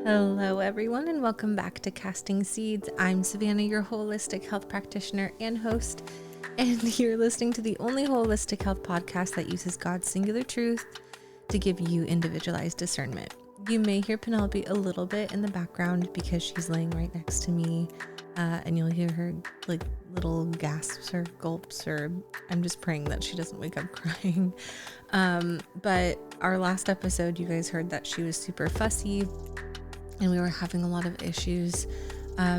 Hello, everyone, and welcome back to Casting Seeds. I'm Savannah, your holistic health practitioner and host, and you're listening to the only holistic health podcast that uses God's singular truth to give you individualized discernment. You may hear Penelope a little bit in the background because she's laying right next to me, and you'll hear her like little gasps or gulps, or I'm just praying that she doesn't wake up crying. But our last episode, you guys heard that she was super fussy, and we were having a lot of issues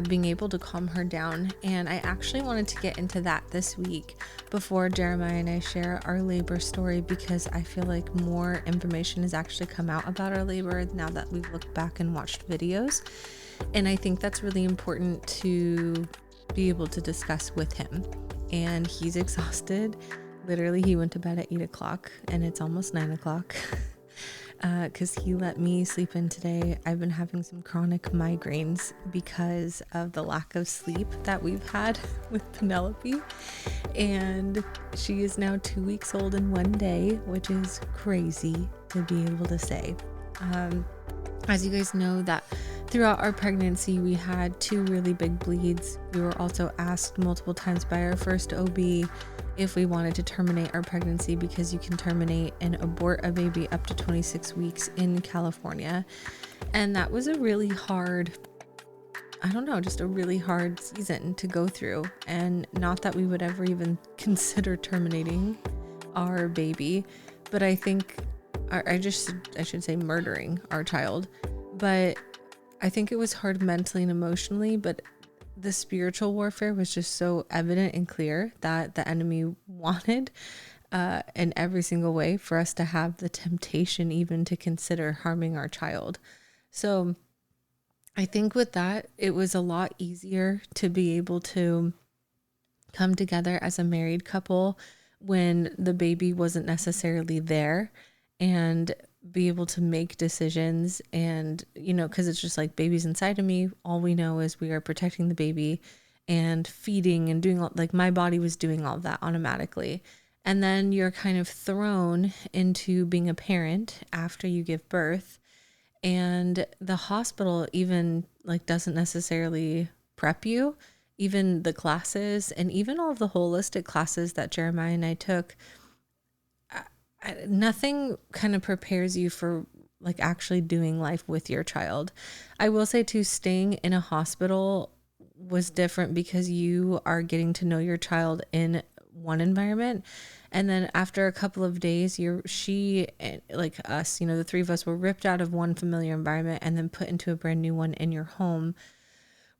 being able to calm her down. And I actually wanted to get into that this week before Jeremiah and I share our labor story, because I feel like more information has actually come out about our labor now that we've looked back and watched videos. And I think that's really important to be able to discuss with him. And he's exhausted. Literally, he went to bed at 8 o'clock and it's almost 9 o'clock. Because he let me sleep in today. I've been having some chronic migraines because of the lack of sleep that we've had with Penelope. And she is now 2 weeks old in 1 day, which is crazy to be able to say. As you guys know, that throughout our pregnancy, we had 2 really big bleeds. We were also asked multiple times by our first OB if we wanted to terminate our pregnancy, because you can terminate and abort a baby up to 26 weeks in California. And that was a really hard, just a really hard season to go through. And not that we would ever even consider terminating our baby, but I think I should say murdering our child. But I think it was hard mentally and emotionally, but the spiritual warfare was just so evident and clear that the enemy wanted in every single way for us to have the temptation even to consider harming our child. So I think with that, it was a lot easier to be able to come together as a married couple when the baby wasn't necessarily there, and be able to make decisions. And because it's just like, baby's inside of me, all we know is we are protecting the baby and feeding and doing my body was doing all that automatically. And then you're kind of thrown into being a parent after you give birth, and the hospital even doesn't necessarily prep you. Even the classes and even all of the holistic classes that Jeremiah and I took, nothing kind of prepares you for actually doing life with your child. I will say too, staying in a hospital was different because you are getting to know your child in one environment. And then after a couple of days, she, like us, the 3 of us were ripped out of one familiar environment and then put into a brand new one in your home,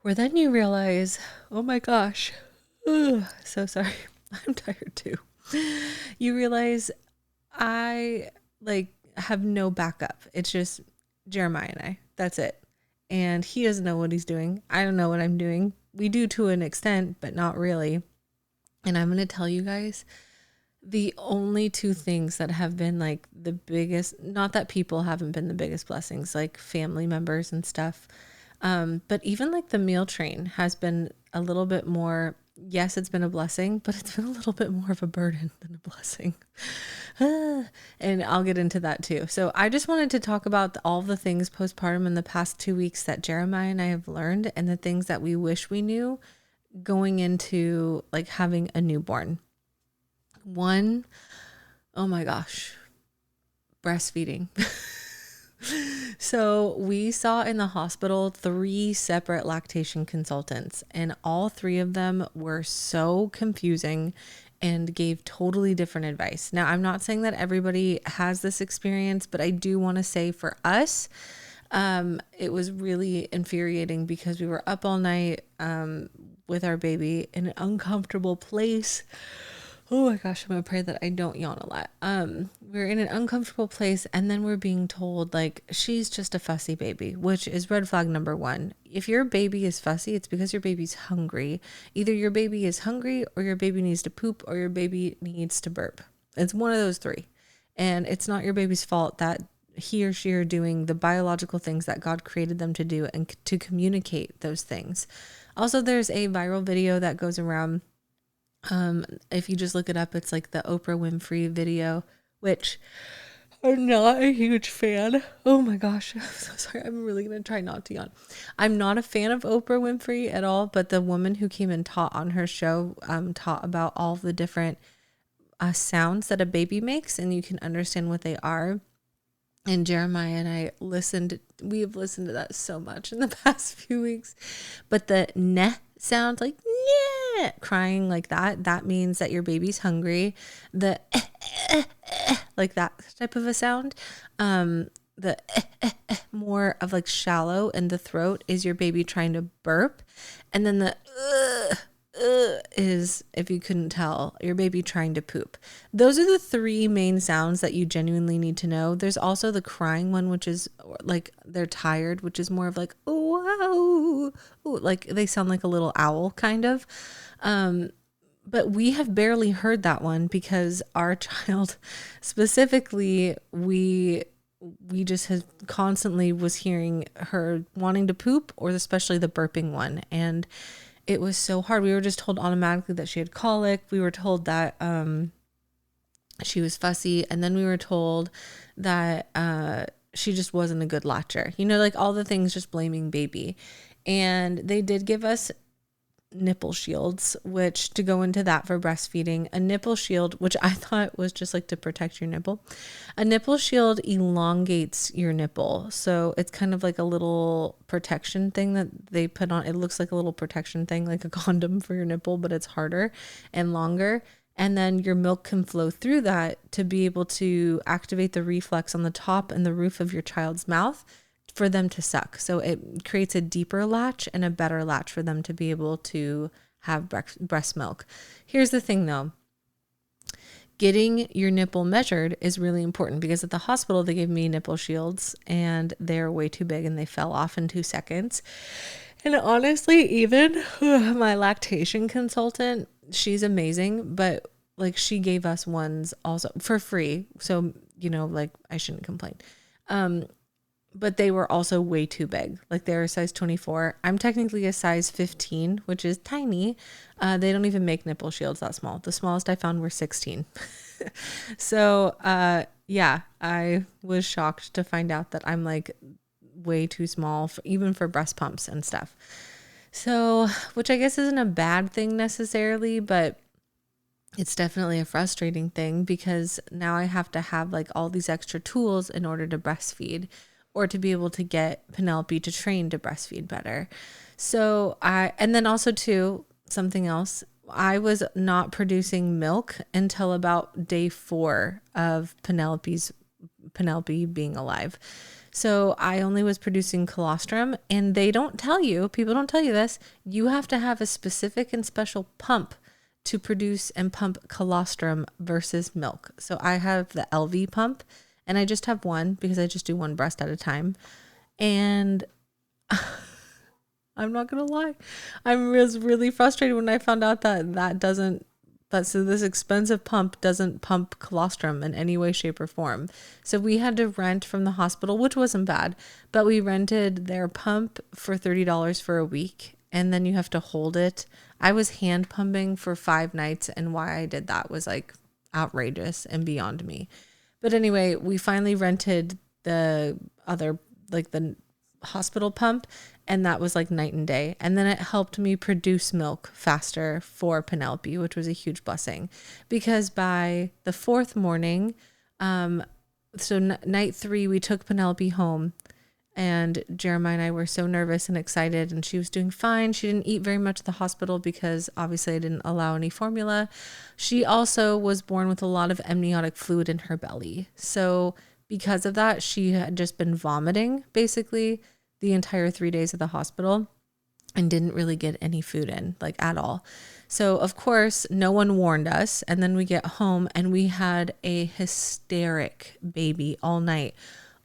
where then you realize, oh my gosh, so sorry. I'm tired too. You realize I have no backup. It's just Jeremiah and I. That's it. And he doesn't know what he's doing. I don't know what I'm doing. We do to an extent, but not really. And I'm going to tell you guys, the only 2 things that have been the biggest, not that people haven't been the biggest blessings, like family members and stuff. But even the meal train has been a little bit more. Yes, it's been a blessing, but it's been a little bit more of a burden than a blessing. And I'll get into that too. So I just wanted to talk about all the things postpartum in the past 2 weeks that Jeremiah and I have learned, and the things that we wish we knew going into having a newborn. 1, oh my gosh, breastfeeding. So we saw in the hospital 3 separate lactation consultants, and all 3 of them were so confusing and gave totally different advice. Now, I'm not saying that everybody has this experience, but I do want to say for us, it was really infuriating because we were up all night with our baby in an uncomfortable place. Oh my gosh, I'm going to pray that I don't yawn a lot. We're in an uncomfortable place, and then we're being told she's just a fussy baby, which is red flag number 1. If your baby is fussy, it's because your baby's hungry. Either your baby is hungry, or your baby needs to poop, or your baby needs to burp. It's one of those 3. And it's not your baby's fault that he or she are doing the biological things that God created them to do and to communicate those things. Also, there's a viral video that goes around. If you just look it up, it's the Oprah Winfrey video, which I'm not a huge fan. Oh my gosh. I'm so sorry. I'm really going to try not to yawn. I'm not a fan of Oprah Winfrey at all, but the woman who came and taught on her show taught about all the different sounds that a baby makes, and you can understand what they are. And Jeremiah and I we have listened to that so much in the past few weeks. But the neh sound, like yeah, crying like that means that your baby's hungry. The like that type of a sound. The more of like shallow in the throat is your baby trying to burp. And then the is, if you couldn't tell, your baby trying to poop. Those are the three main sounds that you genuinely need to know. There's also the crying one, which is like they're tired, which is more of like, oh, wow, like they sound like a little owl kind of. But we have barely heard that one because our child specifically, we just has constantly was hearing her wanting to poop, or especially the burping one. And it was so hard. We were just told automatically that she had colic. We were told that she was fussy. And then we were told that she just wasn't a good latcher. You know, like all the things just blaming baby. And they did give us nipple shields, which to go into that for breastfeeding, a nipple shield, which I thought was just like to protect your nipple. A nipple shield elongates your nipple. So it's kind of like a little protection thing that they put on. It looks like a little protection thing, like a condom for your nipple, but it's harder and longer. And then your milk can flow through that to be able to activate the reflex on the top and the roof of your child's mouth for them to suck. So it creates a deeper latch and a better latch for them to be able to have breast milk. Here's the thing though. Getting your nipple measured is really important because at the hospital, they gave me nipple shields and they're way too big and they fell off in 2 seconds. And honestly, even my lactation consultant, she's amazing, but like she gave us ones also for free. So, you know, like I shouldn't complain. But they were also way too big. Like they were a size 24. I'm technically a size 15, which is tiny. They don't even make nipple shields that small. The smallest I found were 16. So, yeah, I was shocked to find out that I'm like way too small even for breast pumps and stuff. So, which I guess isn't a bad thing necessarily, but it's definitely a frustrating thing because now I have to have like all these extra tools in order to breastfeed, or to be able to get Penelope to train to breastfeed better. So and then also too, something else, I was not producing milk until about day 4 of Penelope being alive. So I only was producing colostrum, and people don't tell you this, you have to have a specific and special pump to produce and pump colostrum versus milk. So I have the LV pump, and I just have one because I just do one breast at a time. And I'm not going to lie, I was really frustrated when I found out so this expensive pump doesn't pump colostrum in any way, shape, or form. So we had to rent from the hospital, which wasn't bad, but we rented their pump for $30 for a week. And then you have to hold it. I was hand pumping for 5 nights. And why I did that was like outrageous and beyond me. But anyway, we finally rented the other, like the hospital pump, and that was like night and day. And then it helped me produce milk faster for Penelope, which was a huge blessing because by the 4th morning, night 3, we took Penelope home, and Jeremiah and I were so nervous and excited, and she was doing fine. She didn't eat very much at the hospital because obviously I didn't allow any formula. She also was born with a lot of amniotic fluid in her belly. So because of that, she had just been vomiting basically the entire 3 days of the hospital and didn't really get any food in, like at all. So of course, no one warned us. And then we get home and we had a hysteric baby all night.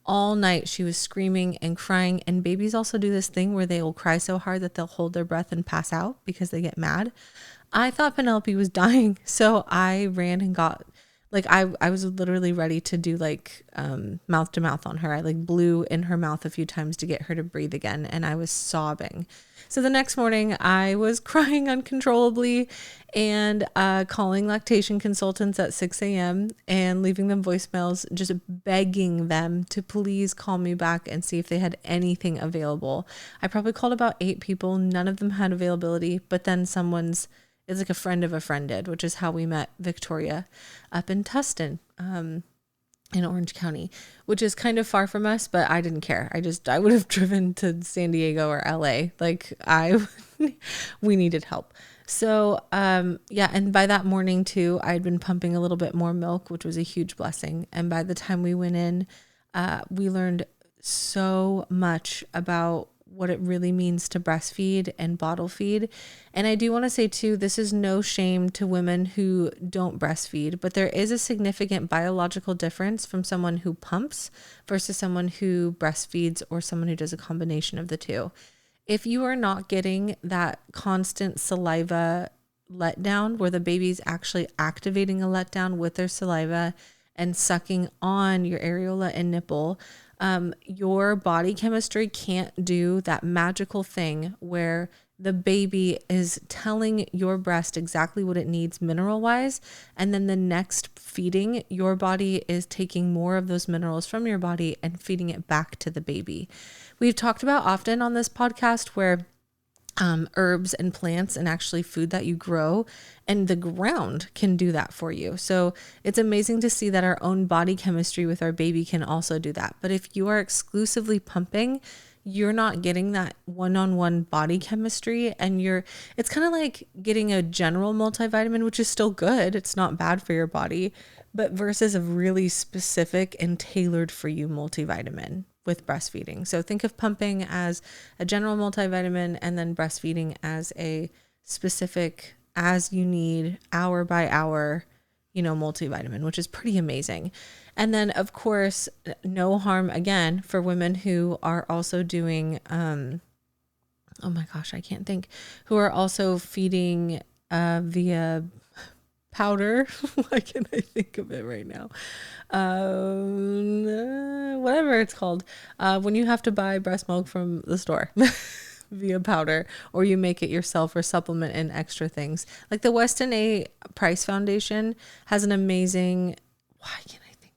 All night she was screaming and crying, and babies also do this thing where they will cry so hard that they'll hold their breath and pass out because they get mad. I thought Penelope was dying, so I ran and got Like I was literally ready to do like mouth to mouth on her. I like blew in her mouth a few times to get her to breathe again, and I was sobbing. So the next morning I was crying uncontrollably and calling lactation consultants at 6 a.m. and leaving them voicemails, just begging them to please call me back and see if they had anything available. I probably called about 8 people. None of them had availability, but then it's like a friend of a friend did, which is how we met Victoria up in Tustin, in Orange County, which is kind of far from us, but I didn't care. I would have driven to San Diego or LA. Like we needed help. So, yeah. And by that morning too, I had been pumping a little bit more milk, which was a huge blessing. And by the time we went in, we learned so much about what it really means to breastfeed and bottle feed. And I do want to say too, this is no shame to women who don't breastfeed, but there is a significant biological difference from someone who pumps versus someone who breastfeeds or someone who does a combination of the two. If you are not getting that constant saliva letdown where the baby's actually activating a letdown with their saliva and sucking on your areola and nipple, your body chemistry can't do that magical thing where the baby is telling your breast exactly what it needs mineral wise. And then the next feeding, your body is taking more of those minerals from your body and feeding it back to the baby. We've talked about often on this podcast where herbs and plants and actually food that you grow and the ground can do that for you. So it's amazing to see that our own body chemistry with our baby can also do that. But if you are exclusively pumping, you're not getting that one-on-one body chemistry, and it's kind of like getting a general multivitamin, which is still good. It's not bad for your body, but versus a really specific and tailored for you multivitamin with breastfeeding. So think of pumping as a general multivitamin and then breastfeeding as a specific, as you need, hour by hour, multivitamin, which is pretty amazing. And then of course, no harm again for women who are also doing, oh my gosh, I can't think, who are also feeding via powder. Why can't I think of it right now? Whatever it's called. When you have to buy breast milk from the store via powder, or you make it yourself or supplement in extra things. Like the Weston A. Price Foundation has an amazing, why can't I think?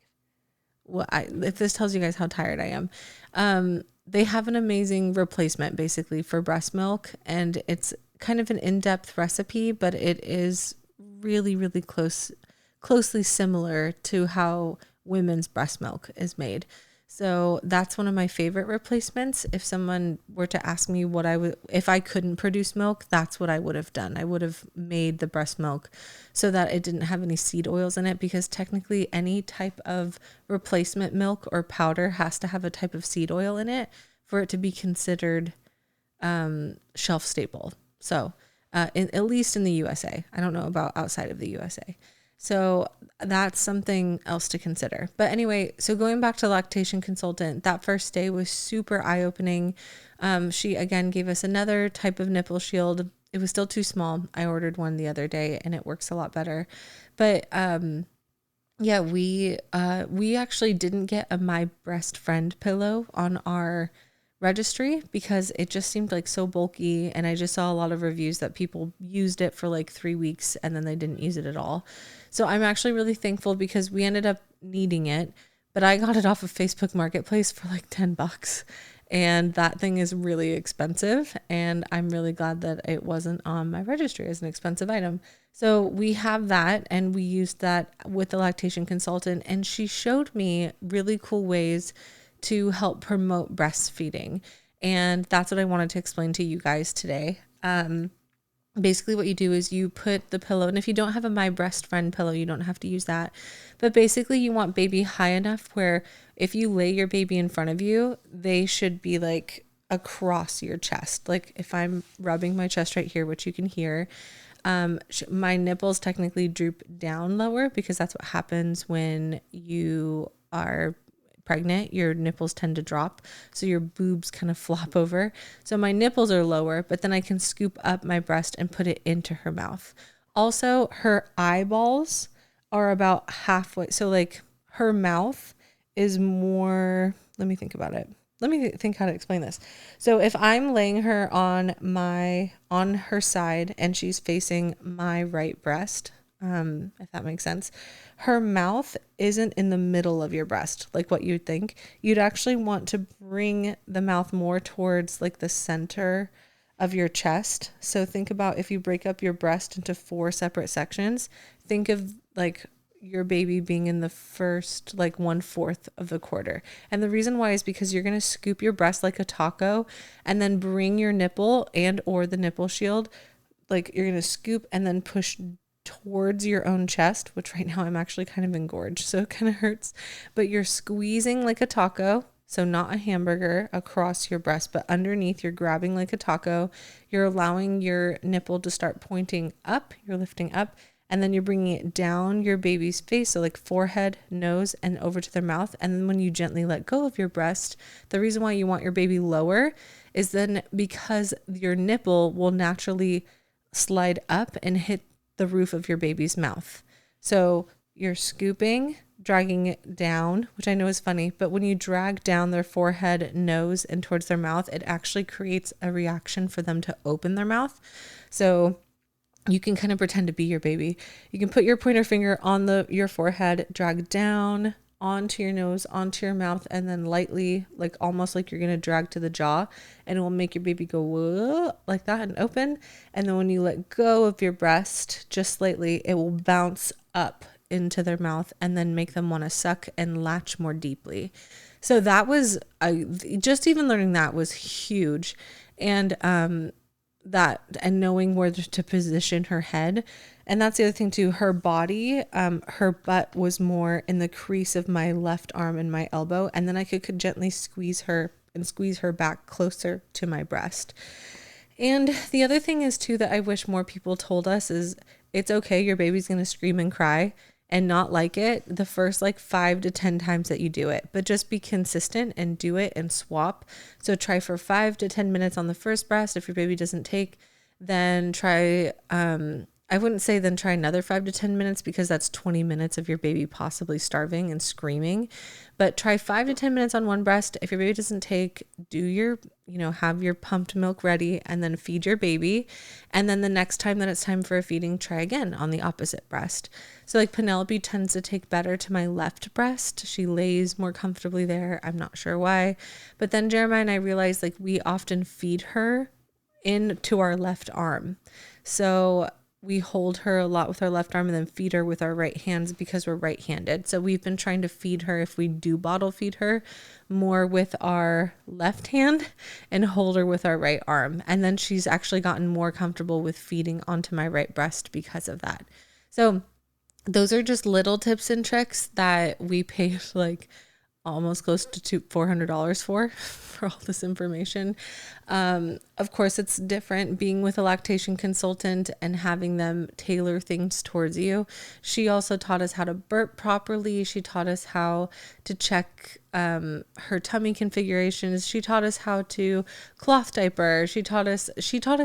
Well, if this tells you guys how tired I am, they have an amazing replacement basically for breast milk, and it's kind of an in-depth recipe, but it is really, really closely similar to how women's breast milk is made. So that's one of my favorite replacements. If someone were to ask me if I couldn't produce milk, that's what I would have done. I would have made the breast milk so that it didn't have any seed oils in it, because technically any type of replacement milk or powder has to have a type of seed oil in it for it to be considered shelf staple. So at least in the USA. I don't know about outside of the USA. So that's something else to consider. But anyway, so going back to lactation consultant, that first day was super eye-opening. She again gave us another type of nipple shield. It was still too small. I ordered one the other day and it works a lot better. But yeah, we actually didn't get a My Breast Friend pillow on our registry because it just seemed like so bulky, and I just saw a lot of reviews that people used it for like 3 weeks and then they didn't use it at all. So I'm actually really thankful because we ended up needing it, but I got it off of Facebook Marketplace for like $10, and that thing is really expensive, and I'm really glad that it wasn't on my registry as an expensive item. So we have that, and we used that with the lactation consultant, and she showed me really cool ways to help promote breastfeeding. And that's what I wanted to explain to you guys today. Basically what you do is you put the pillow, and if you don't have a My Breast Friend pillow, you don't have to use that. But basically you want baby high enough where if you lay your baby in front of you, they should be like across your chest. Like if I'm rubbing my chest right here, which you can hear, my nipples technically droop down lower because that's what happens when you are pregnant. Your nipples tend to drop, so your boobs kind of flop over. So my nipples are lower, but then I can scoop up my breast and put it into her mouth. Also, her eyeballs are about halfway. So like her mouth is more, let me think about it. Let me think how to explain this. So if I'm laying her on her side and she's facing my right breast, if that makes sense, her mouth isn't in the middle of your breast, like what you'd think. You'd actually want to bring the mouth more towards like the center of your chest. So think about if you break up your breast into 4 separate sections, think of like your baby being in the first like 1/4 of the quarter. And the reason why is because you're going to scoop your breast like a taco and then bring your nipple and or the nipple shield, like you're going to scoop and then push towards your own chest, which right now I'm actually kind of engorged, so it kind of hurts, but you're squeezing like a taco. So not a hamburger across your breast, but underneath you're grabbing like a taco. You're allowing your nipple to start pointing up. You're lifting up, and then you're bringing it down your baby's face. So like forehead, nose, and over to their mouth. And then when you gently let go of your breast, the reason why you want your baby lower is then because your nipple will naturally slide up and hit the roof of your baby's mouth. So you're scooping, dragging it down, which I know is funny, but when you drag down their forehead, nose, and towards their mouth, it actually creates a reaction for them to open their mouth. So you can kind of pretend to be your baby. You can put your pointer finger on your forehead, drag down onto your nose, onto your mouth, and then lightly, like almost like you're going to drag to the jaw, and it will make your baby go whoa, like that and open. And then when you let go of your breast just slightly, it will bounce up into their mouth and then make them want to suck and latch more deeply. So that was just even learning that was huge. And and knowing where to position her head. And that's the other thing too, her body, her butt was more in the crease of my left arm and my elbow. And then I could gently squeeze her back closer to my breast. And the other thing is too, that I wish more people told us is it's okay. Your baby's going to scream and cry and not like it the first like 5 to 10 times that you do it, but just be consistent and do it and swap. So try for 5 to 10 minutes on the first breast. If your baby doesn't take, then try, I wouldn't say then try another 5 to 10 minutes because that's 20 minutes of your baby possibly starving and screaming, but try 5 to 10 minutes on one breast. If your baby doesn't take, have your pumped milk ready and then feed your baby. And then the next time that it's time for a feeding, try again on the opposite breast. So like Penelope tends to take better to my left breast. She lays more comfortably there. I'm not sure why, but then Jeremiah and I realized like we often feed her into our left arm. So we hold her a lot with our left arm and then feed her with our right hands because we're right-handed. So we've been trying to feed her, if we do bottle feed her, more with our left hand and hold her with our right arm. And then she's actually gotten more comfortable with feeding onto my right breast because of that. So those are just little tips and tricks that we pay like almost close to $400 for all this information. Of course, it's different being with a lactation consultant and having them tailor things towards you. She also taught us how to burp properly. She taught us how to check her tummy configurations. She taught us how to cloth diaper. She taught us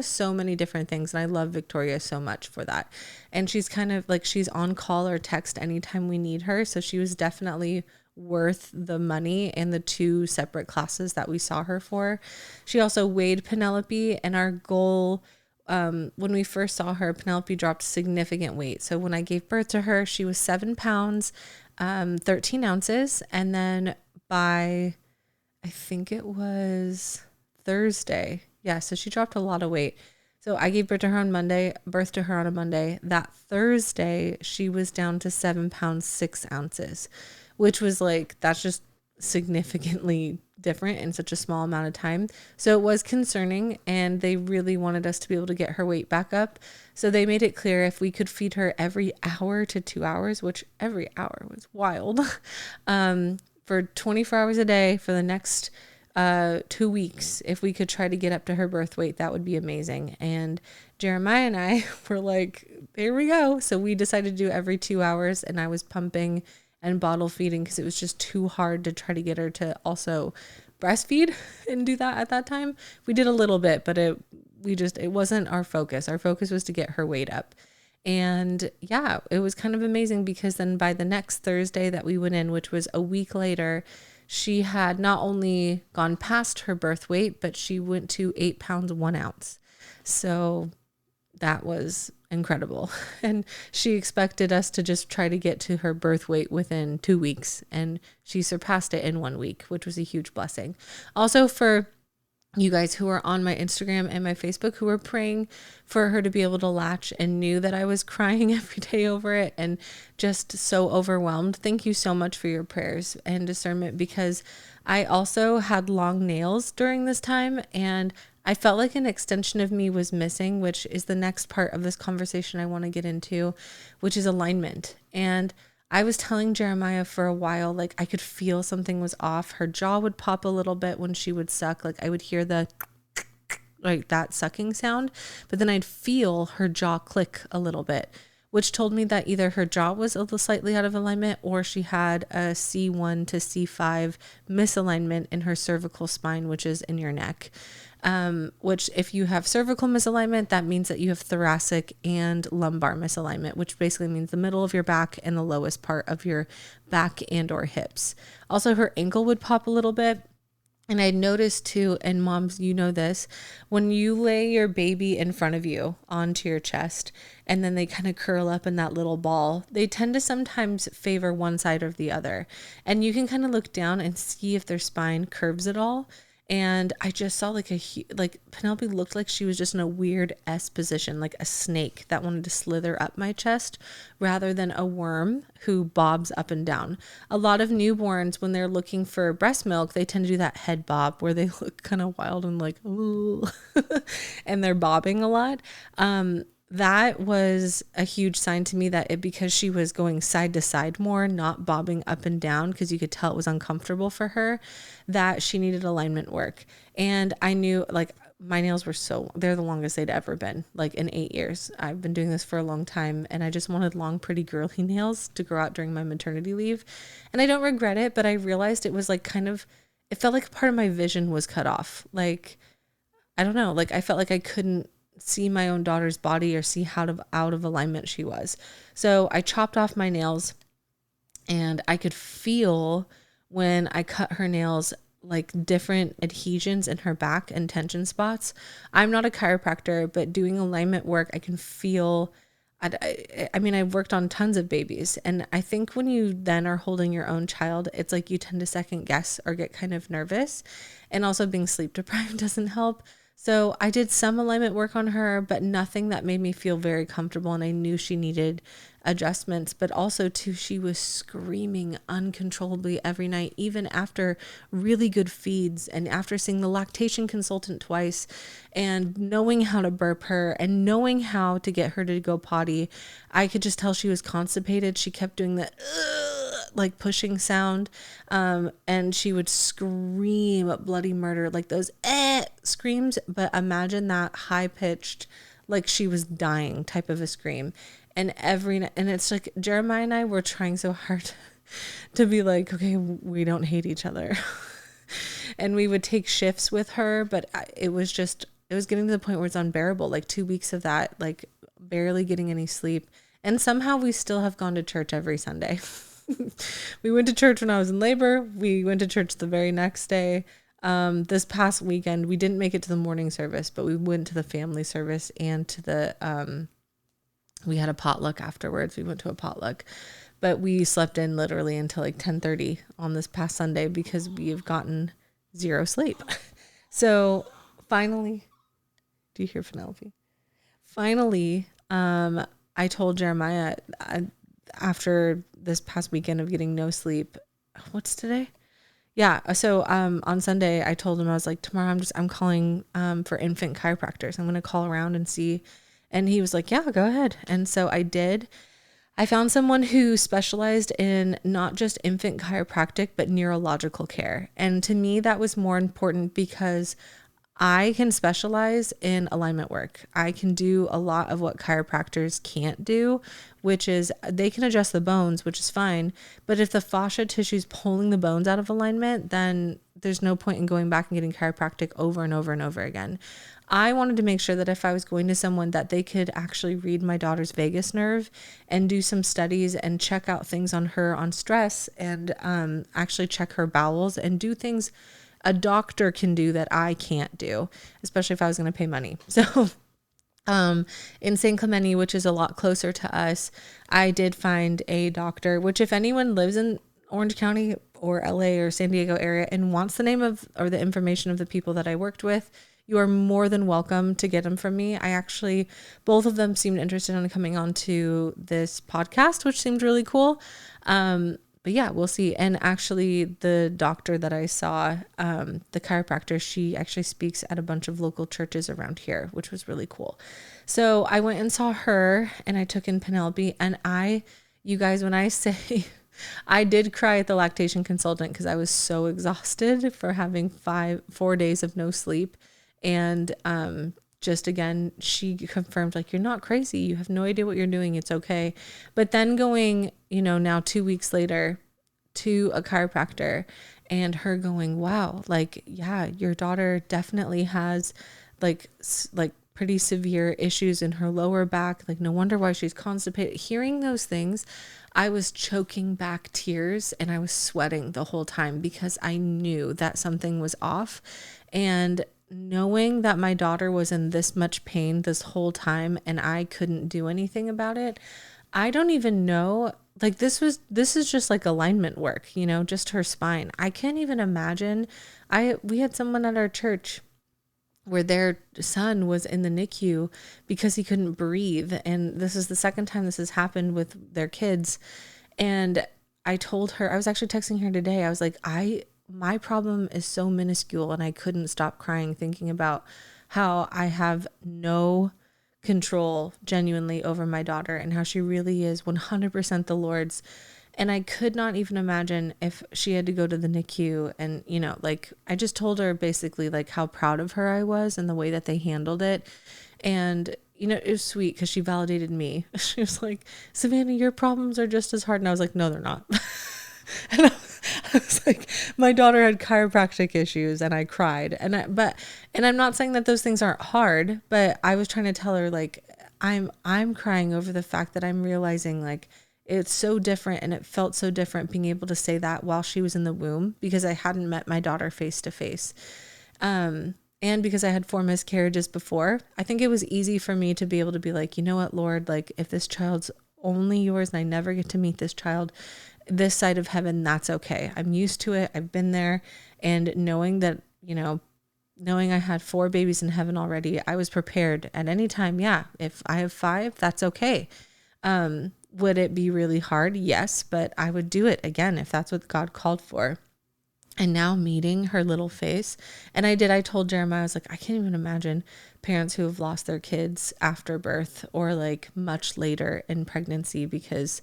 so many different things. And I love Victoria so much for that. And she's kind of like, she's on call or text anytime we need her. So she was definitely worth the money and the 2 separate classes that we saw her for. She also weighed Penelope, and our goal, when we first saw her, Penelope dropped significant weight. So when I gave birth to her, she was 7 pounds, 13 ounces. And then by, I think it was Thursday. Yeah. So she dropped a lot of weight. So I gave birth to her on a Monday. That Thursday, she was down to 7 pounds, 6 ounces. Which was like, that's just significantly different in such a small amount of time. So it was concerning, and they really wanted us to be able to get her weight back up. So they made it clear if we could feed her every hour to 2 hours, which every hour was wild, for 24 hours a day for the next 2 weeks, if we could try to get up to her birth weight, that would be amazing. And Jeremiah and I were like, there we go. So we decided to do every 2 hours, and I was pumping and bottle feeding because it was just too hard to try to get her to also breastfeed and do that at that time. We did a little bit, but it wasn't our focus. Our focus was to get her weight up. And yeah, it was kind of amazing because then by the next Thursday that we went in, which was a week later, she had not only gone past her birth weight, but she went to 8 pounds, 1 ounce. So that was incredible. And she expected us to just try to get to her birth weight within 2 weeks. And she surpassed it in 1 week, which was a huge blessing. Also, for you guys who are on my Instagram and my Facebook who were praying for her to be able to latch and knew that I was crying every day over it and just so overwhelmed. Thank you so much for your prayers and discernment, because I also had long nails during this time and I felt like an extension of me was missing, which is the next part of this conversation I want to get into, which is alignment. And I was telling Jeremiah for a while, like I could feel something was off. Her jaw would pop a little bit when she would suck. Like I would hear the like that sucking sound, but then I'd feel her jaw click a little bit, which told me that either her jaw was a little slightly out of alignment or she had a C1 to C5 misalignment in her cervical spine, which is in your neck. Which if you have cervical misalignment, that means that you have thoracic and lumbar misalignment, which basically means the middle of your back and the lowest part of your back and or hips. Also, her ankle would pop a little bit. And I noticed too, and moms, you know this, when you lay your baby in front of you onto your chest and then they kind of curl up in that little ball, they tend to sometimes favor one side or the other. And you can kind of look down and see if their spine curves at all. And I just saw like Penelope looked like she was just in a weird S position, like a snake that wanted to slither up my chest rather than a worm who bobs up and down. A lot of newborns, when they're looking for breast milk, they tend to do that head bob where they look kind of wild and like, ooh, and they're bobbing a lot. That was a huge sign to me that because she was going side to side more, not bobbing up and down, because you could tell it was uncomfortable for her, that she needed alignment work. And I knew like my nails were they're the longest they'd ever been, like in 8 years. I've been doing this for a long time and I just wanted long, pretty girly nails to grow out during my maternity leave. And I don't regret it, but I realized it was like it felt like part of my vision was cut off. Like, I don't know, like I felt like I couldn't see my own daughter's body or see how out of alignment she was. So I chopped off my nails and I could feel when I cut her nails, like different adhesions in her back and tension spots. I'm not a chiropractor, but doing alignment work, I can feel, I mean, I've worked on tons of babies. And I think when you then are holding your own child, it's like you tend to second guess or get kind of nervous. And also being sleep deprived doesn't help. So I did some alignment work on her, but nothing that made me feel very comfortable. And I knew she needed adjustments, but also too, she was screaming uncontrollably every night, even after really good feeds and after seeing the lactation consultant twice and knowing how to burp her and knowing how to get her to go potty. I could just tell she was constipated. She kept doing that like pushing sound, and she would scream bloody murder, like those screams, but imagine that high pitched, like she was dying type of a scream. And and it's like Jeremiah and I were trying so hard to be like, okay, we don't hate each other. And we would take shifts with her, but it was getting to the point where it's unbearable. Like 2 weeks of that, like barely getting any sleep. And somehow we still have gone to church every Sunday. We went to church when I was in labor. We went to church the very next day. This past weekend, we didn't make it to the morning service, but we went to the family service and to the, we had a potluck afterwards. We went to a potluck, but we slept in literally until like 10:30 on this past Sunday because we have gotten zero sleep. So finally, do you hear Penelope? Finally, I told Jeremiah after this past weekend of getting no sleep, what's today? Yeah. So, on Sunday I told him, I was like, tomorrow I'm calling, for infant chiropractors. I'm going to call around and see. And he was like, yeah, go ahead. And so I did. I found someone who specialized in not just infant chiropractic, but neurological care. And to me, that was more important because I can specialize in alignment work. I can do a lot of what chiropractors can't do, which is they can adjust the bones, which is fine. But if the fascia tissue is pulling the bones out of alignment, then there's no point in going back and getting chiropractic over and over and over again. I wanted to make sure that if I was going to someone that they could actually read my daughter's vagus nerve and do some studies and check out things on her on stress and actually check her bowels and do things a doctor can do that I can't do, especially if I was going to pay money. So in San Clemente, which is a lot closer to us, I did find a doctor, which if anyone lives in Orange County or LA or San Diego area and wants the name of or the information of the people that I worked with, you are more than welcome to get them from me. Both of them seemed interested in coming on to this podcast, which seemed really cool. But yeah, we'll see. And actually the doctor that I saw, the chiropractor, she actually speaks at a bunch of local churches around here, which was really cool. So I went and saw her and I took in Penelope, and you guys, when I say I did cry at the lactation consultant because I was so exhausted for having 4 days of no sleep. And, just again, she confirmed, like, you're not crazy. You have no idea what you're doing. It's okay. But then going, now 2 weeks later to a chiropractor and her going, wow, like, yeah, your daughter definitely has like pretty severe issues in her lower back. Like, no wonder why she's constipated. Hearing those things, I was choking back tears and I was sweating the whole time because I knew that something was off. And knowing that my daughter was in this much pain this whole time and I couldn't do anything about it, I don't even know, like this is just like alignment work, just her spine. I can't even imagine. We had someone at our church where their son was in the NICU because he couldn't breathe. And this is the second time this has happened with their kids. And I told her, I was actually texting her today. I was like, my problem is so minuscule, and I couldn't stop crying thinking about how I have no control genuinely over my daughter and how she really is 100% the Lord's. And I could not even imagine if she had to go to the NICU and, I just told her basically like how proud of her I was and the way that they handled it. And, it was sweet because she validated me. She was like, Savannah, your problems are just as hard. And I was like, no, they're not. And I was like, my daughter had chiropractic issues and I cried. And I'm not saying that those things aren't hard, but I was trying to tell her, like, I'm crying over the fact that I'm realizing, like, it's so different and it felt so different being able to say that while she was in the womb because I hadn't met my daughter face to face. And because I had 4 miscarriages before, I think it was easy for me to be able to be like, you know what, Lord, like if this child's only yours and I never get to meet this child this side of heaven, that's okay. I'm used to it. I've been there. And knowing that, knowing I had 4 babies in heaven already, I was prepared at any time. Yeah. If I have 5, that's okay. Would it be really hard? Yes, but I would do it again if that's what God called for. And now meeting her little face. And I told Jeremiah, I was like, I can't even imagine parents who have lost their kids after birth or like much later in pregnancy, because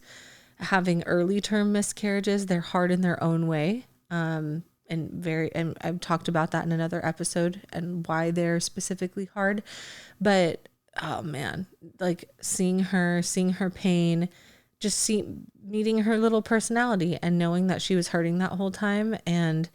having early term miscarriages, they're hard in their own way. And I've talked about that in another episode and why they're specifically hard. But oh man, like seeing her pain, just meeting her little personality and knowing that she was hurting that whole time. And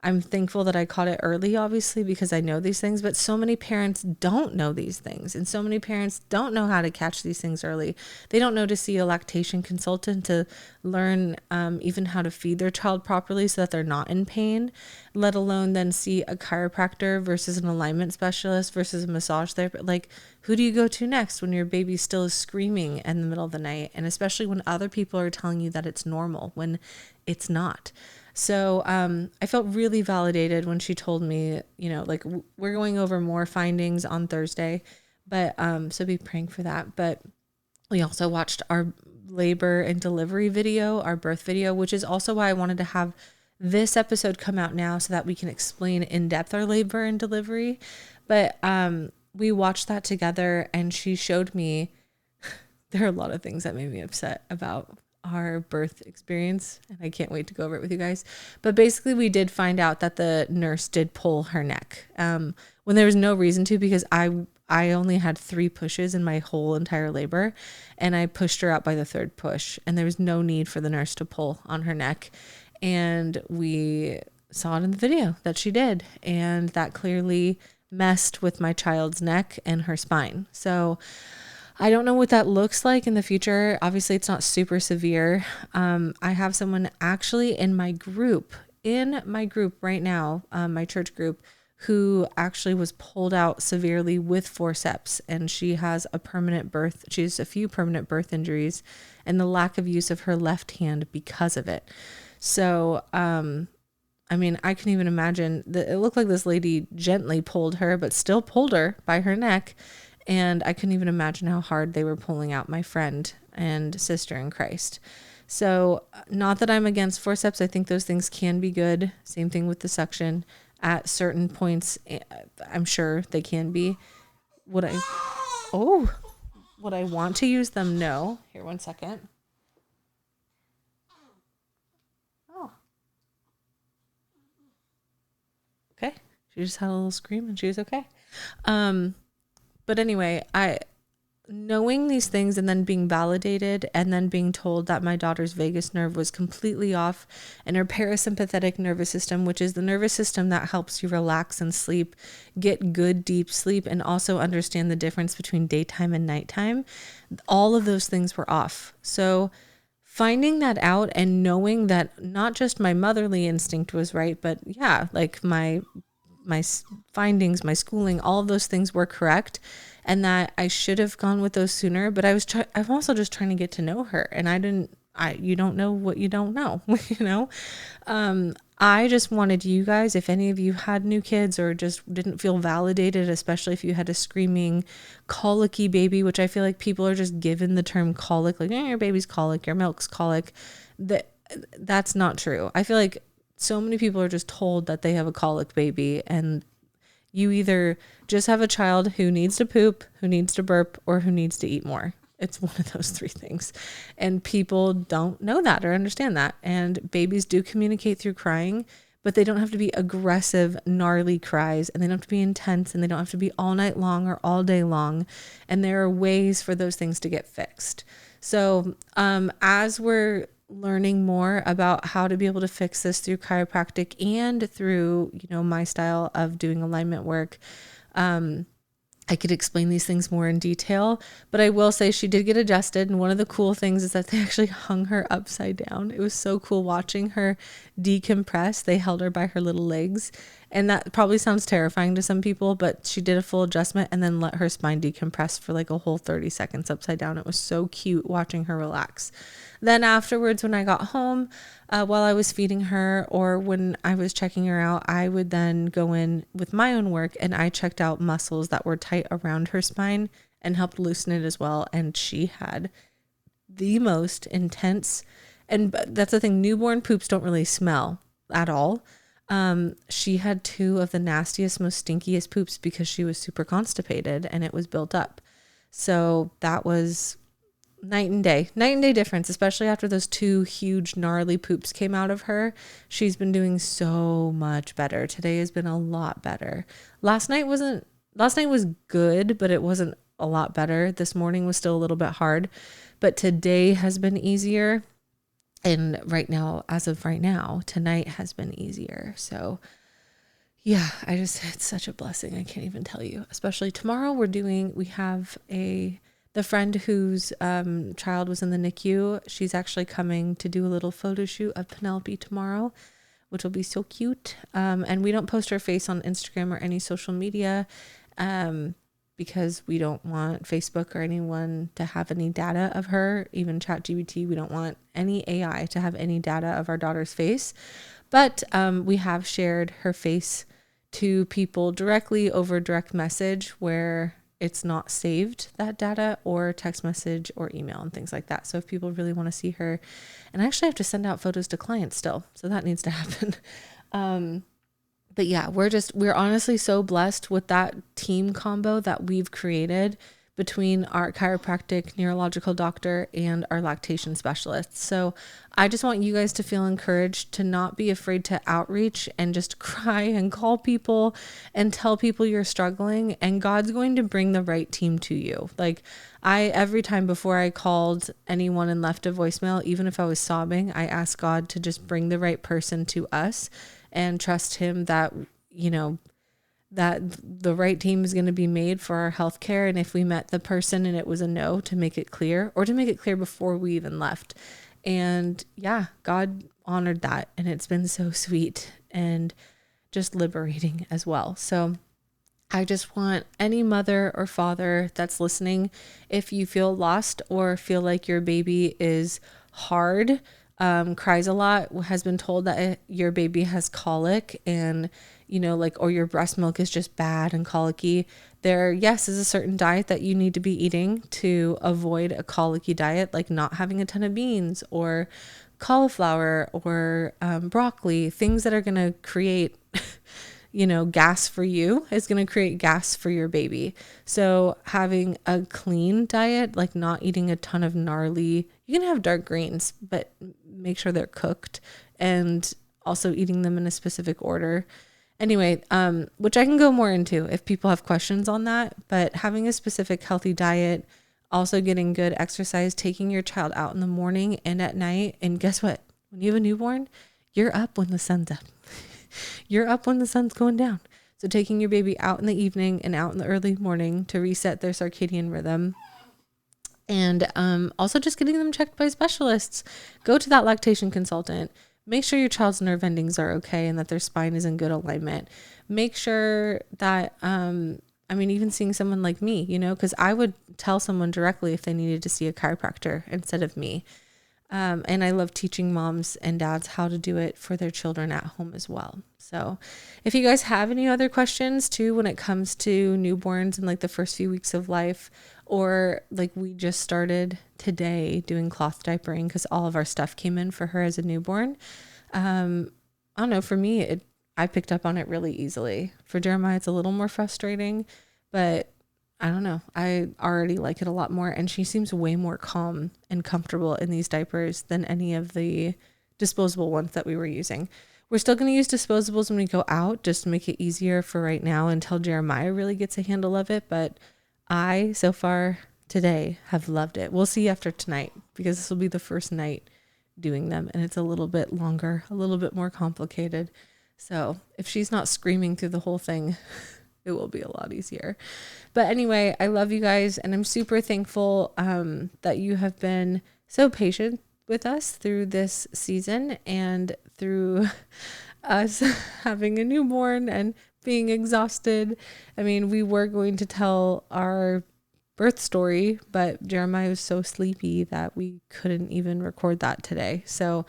I'm thankful that I caught it early, obviously, because I know these things, but so many parents don't know these things. And so many parents don't know how to catch these things early. They don't know to see a lactation consultant to learn even how to feed their child properly so that they're not in pain, let alone then see a chiropractor versus an alignment specialist versus a massage therapist. Like, who do you go to next when your baby still is screaming in the middle of the night? And especially when other people are telling you that it's normal when it's not. So I felt really validated when she told me, like we're going over more findings on Thursday, but so be praying for that. But we also watched our labor and delivery video, our birth video, which is also why I wanted to have this episode come out now so that we can explain in depth our labor and delivery. But we watched that together and she showed me there are a lot of things that made me upset about our birth experience, and I can't wait to go over it with you guys. But basically, we did find out that the nurse did pull her neck when there was no reason to, because I only had 3 pushes in my whole entire labor, and I pushed her out by the 3rd push, and there was no need for the nurse to pull on her neck. And we saw it in the video that she did, and that clearly messed with my child's neck and her spine. So I don't know what that looks like in the future. Obviously, it's not super severe. I have someone actually in my group right now, my church group, who actually was pulled out severely with forceps, and she has she has a few permanent birth injuries and the lack of use of her left hand because of it. So, I mean, I can even imagine that it looked like this lady gently pulled her, but still pulled her by her neck. And I couldn't even imagine how hard they were pulling out my friend and sister in Christ. So not that I'm against forceps. I think those things can be good. Same thing with the suction. At certain points, I'm sure they can be. Would I want to use them? No. Here, one second. Oh. Okay. She just had a little scream and she was okay. But anyway, knowing these things and then being validated and then being told that my daughter's vagus nerve was completely off and her parasympathetic nervous system, which is the nervous system that helps you relax and sleep, get good deep sleep, and also understand the difference between daytime and nighttime, all of those things were off. So finding that out and knowing that not just my motherly instinct was right, but yeah, like my findings, my schooling, all of those things were correct, and that I should have gone with those sooner. But I'm also just trying to get to know her, and you don't know what you don't know, you know? I just wanted you guys, if any of you had new kids or just didn't feel validated, especially if you had a screaming colicky baby, which I feel like people are just given the term colic, like, your baby's colic, your milk's colic. That's not true. I feel like so many people are just told that they have a colic baby, and you either just have a child who needs to poop, who needs to burp, or who needs to eat more. It's one of those 3 things. And people don't know that or understand that. And babies do communicate through crying, but they don't have to be aggressive, gnarly cries, and they don't have to be intense, and they don't have to be all night long or all day long. And there are ways for those things to get fixed. So as we're learning more about how to be able to fix this through chiropractic and through, my style of doing alignment work, I could explain these things more in detail, but I will say she did get adjusted. And one of the cool things is that they actually hung her upside down. It was so cool watching her decompress. They held her by her little legs. And that probably sounds terrifying to some people, but she did a full adjustment and then let her spine decompress for like a whole 30 seconds upside down. It was so cute watching her relax. Then afterwards, when I got home, while I was feeding her or when I was checking her out, I would then go in with my own work and I checked out muscles that were tight around her spine and helped loosen it as well. And she had the most intense, and that's the thing, newborn poops don't really smell at all. She had 2 of the nastiest, most stinkiest poops because she was super constipated and it was built up. So that was night and day difference, especially after those 2 huge gnarly poops came out of her. She's been doing so much better. Today has been a lot better. Last night was good, but it wasn't a lot better. This morning was still a little bit hard, but today has been easier. And as of right now, tonight has been easier. So yeah, it's such a blessing. I can't even tell you, especially tomorrow we have the friend whose child was in the NICU. She's actually coming to do a little photo shoot of Penelope tomorrow, which will be so cute. And we don't post her face on Instagram or any social media because we don't want Facebook or anyone to have any data of her, even ChatGPT. We don't want any AI to have any data of our daughter's face. But we have shared her face to people directly over direct message where it's not saved, that data, or text message or email and things like that. So if people really want to see her, and I actually have to send out photos to clients still, so that needs to happen. But yeah, we're honestly so blessed with that team combo that we've created between our chiropractic neurological doctor and our lactation specialist. So I just want you guys to feel encouraged to not be afraid to outreach and just cry and call people and tell people you're struggling, and God's going to bring the right team to you. Like every time before I called anyone and left a voicemail, even if I was sobbing, I asked God to just bring the right person to us and trust him that, that the right team is going to be made for our healthcare. And if we met the person and it was a no, to make it clear, or to make it clear before we even left. And yeah, God honored that. And it's been so sweet and just liberating as well. So I just want any mother or father that's listening, if you feel lost or feel like your baby is hard, cries a lot, has been told that your baby has colic and, or your breast milk is just bad and colicky, there, yes, is a certain diet that you need to be eating to avoid a colicky diet, like not having a ton of beans or cauliflower or broccoli, things that are going to create gas for you is going to create gas for your baby. So having a clean diet, like not eating a ton of gnarly, you can have dark greens, but make sure they're cooked, and also eating them in a specific order. Anyway, which I can go more into if people have questions on that, but having a specific healthy diet, also getting good exercise, taking your child out in the morning and at night. And guess what? When you have a newborn, you're up when the sun's up. You're up when the sun's going down. So taking your baby out in the evening and out in the early morning to reset their circadian rhythm. And also just getting them checked by specialists. Go to that lactation consultant. Make sure your child's nerve endings are okay and that their spine is in good alignment. Make sure that, even seeing someone like me, because I would tell someone directly if they needed to see a chiropractor instead of me. And I love teaching moms and dads how to do it for their children at home as well. So if you guys have any other questions too, when it comes to newborns and like the first few weeks of life, or like we just started today doing cloth diapering because all of our stuff came in for her as a newborn. I don't know, for me, I picked up on it really easily. For Jeremiah, it's a little more frustrating, but I don't know. I already like it a lot more. And she seems way more calm and comfortable in these diapers than any of the disposable ones that we were using. We're still going to use disposables when we go out, just to make it easier for right now until Jeremiah really gets a handle of it. But I, so far today, have loved it. We'll see after tonight, because this will be the first night doing them. And it's a little bit longer, a little bit more complicated. So if she's not screaming through the whole thing, it will be a lot easier. But anyway, I love you guys, and I'm super thankful that you have been so patient with us through this season and through us having a newborn and being exhausted. I mean, we were going to tell our birth story, but Jeremiah was so sleepy that we couldn't even record that today. So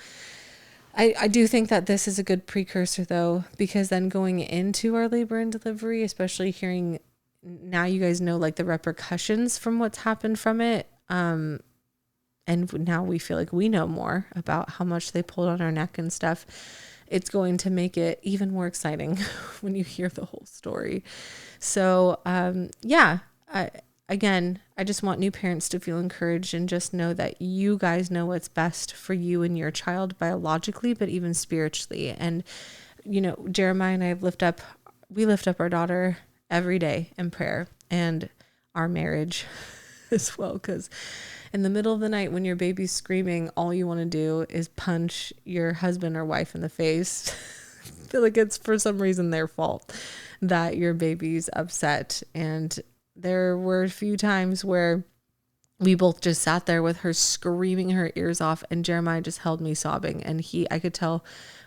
I do think that this is a good precursor though, because then going into our labor and delivery, especially hearing now, you guys know like the repercussions from what's happened from it. And now we feel like we know more about how much they pulled on our neck and stuff. It's going to make it even more exciting when you hear the whole story. So, I just want new parents to feel encouraged and just know that you guys know what's best for you and your child biologically, but even spiritually. And, Jeremiah and I we lift up our daughter every day in prayer, and our marriage as well. 'Cause in the middle of the night when your baby's screaming, all you want to do is punch your husband or wife in the face. I feel like it's for some reason their fault that your baby's upset. And there were a few times where we both just sat there with her screaming her ears off, and Jeremiah just held me sobbing. And I could tell,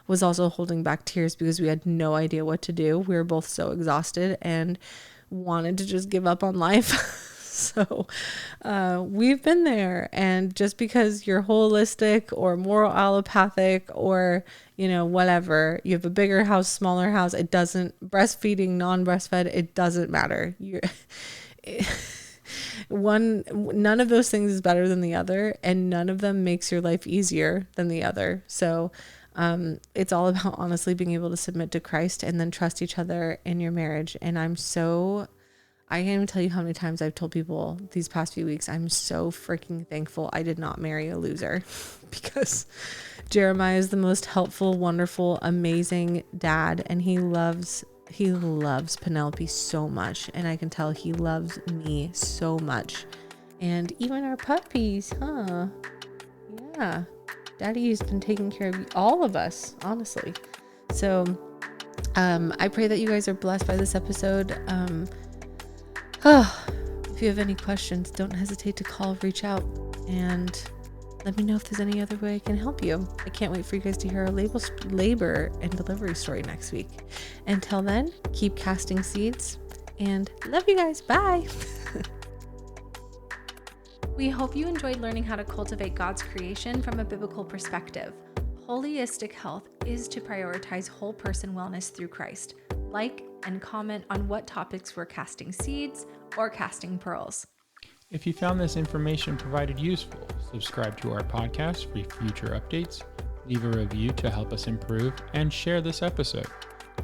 was also holding back tears because we had no idea what to do. We were both so exhausted and wanted to just give up on life. So we've been there. And just because you're holistic or more allopathic or, whatever, you have a bigger house, smaller house, it doesn't, breastfeeding, non-breastfed, it doesn't matter. None of those things is better than the other, and none of them makes your life easier than the other. So it's all about honestly being able to submit to Christ and then trust each other in your marriage. And I'm so I can't even tell you how many times I've told people these past few weeks, I'm so freaking thankful I did not marry a loser because Jeremiah is the most helpful, wonderful, amazing dad. And he loves Penelope so much. And I can tell he loves me so much. And even our puppies, huh? Yeah. Daddy's been taking care of all of us, honestly. So, I pray that you guys are blessed by this episode. If you have any questions, don't hesitate to call, reach out, and let me know if there's any other way I can help you. I can't wait for you guys to hear our labor and delivery story next week. Until then, keep casting seeds and love you guys. Bye. We hope you enjoyed learning how to cultivate God's creation from a biblical perspective. Holistic health is to prioritize whole person wellness through Christ. Like and comment on what topics we're casting seeds or casting pearls. If you found this information provided useful, subscribe to our podcast for future updates, leave a review to help us improve, and share this episode.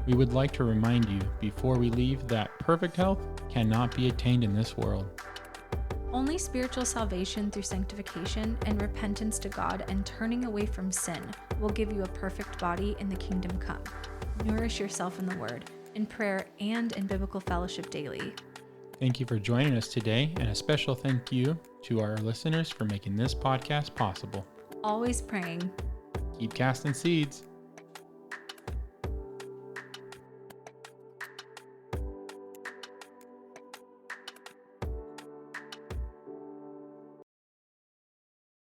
We would like to remind you before we leave that perfect health cannot be attained in this world. Only spiritual salvation through sanctification and repentance to God and turning away from sin will give you a perfect body in the kingdom come. Nourish yourself in the Word, in prayer, and in biblical fellowship daily. Thank you for joining us today, and a special thank you to our listeners for making this podcast possible. Always praying. Keep casting seeds.